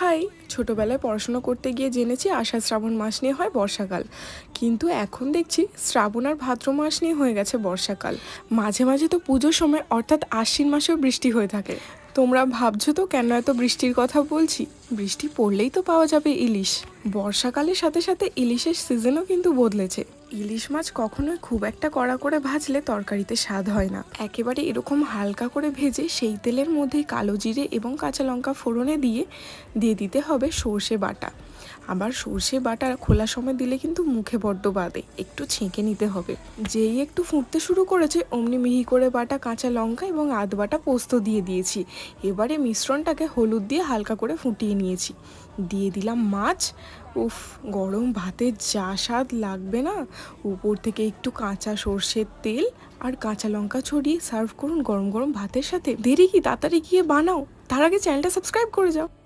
High, ছোটবেলায় পড়াশোনা করতে গিয়ে জেনেছি আষাঢ় শ্রাবণ মাস নিয়ে হয় বর্ষাকাল, কিন্তু এখন দেখছি শ্রাবণ আর ভাদ্র মাস নিয়ে হয়ে গেছে বর্ষাকাল। মাঝে মাঝে তো পুজোর সময় অর্থাৎ আশ্বিন মাসেও বৃষ্টি হয়ে থাকে। তোমরা ভাবছো তো কেন এত বৃষ্টির কথা বলছি? বৃষ্টি পড়লেই তো পাওয়া যাবে ইলিশ। বর্ষাকালের সাথে সাথে ইলিশের সিজনও কিন্তু বদলেছে। ইলিশ মাছ কখনোই খুব একটা কড়া করে ভাজলে তরকারিতে স্বাদ হয় না। একেবারে এরকম হালকা করে ভেজে সেই তেলের মধ্যেই কালো জিরে এবং কাঁচা লঙ্কা ফোড়নে দিয়ে দিতে হবে সর্ষে বাটা। আবার সর্ষে বাটা খোলার সময় দিলে কিন্তু মুখে বড্ড বাদে, একটু ছেঁকে নিতে হবে। যেই একটু ফুটতে শুরু করেছে অমনি মিহি করে বাটা কাঁচা লঙ্কা এবং আধ বাটা পোস্ত দিয়ে দিয়েছি। এবারে মিশ্রণটাকে হলুদ দিয়ে হালকা করে ফুটিয়ে নিয়েছি। দিয়ে দিলাম মাছ। উফ, গরম ভাতের যা স্বাদ লাগবে না! উপর থেকে একটু কাঁচা সর্ষের তেল আর কাঁচা লঙ্কা ছড়িয়ে সার্ভ করুন গরম গরম ভাতের সাথে। দেরি কি, তাড়াতাড়ি গিয়ে বানাও। তার আগে চ্যানেলটা সাবস্ক্রাইব করে যাও।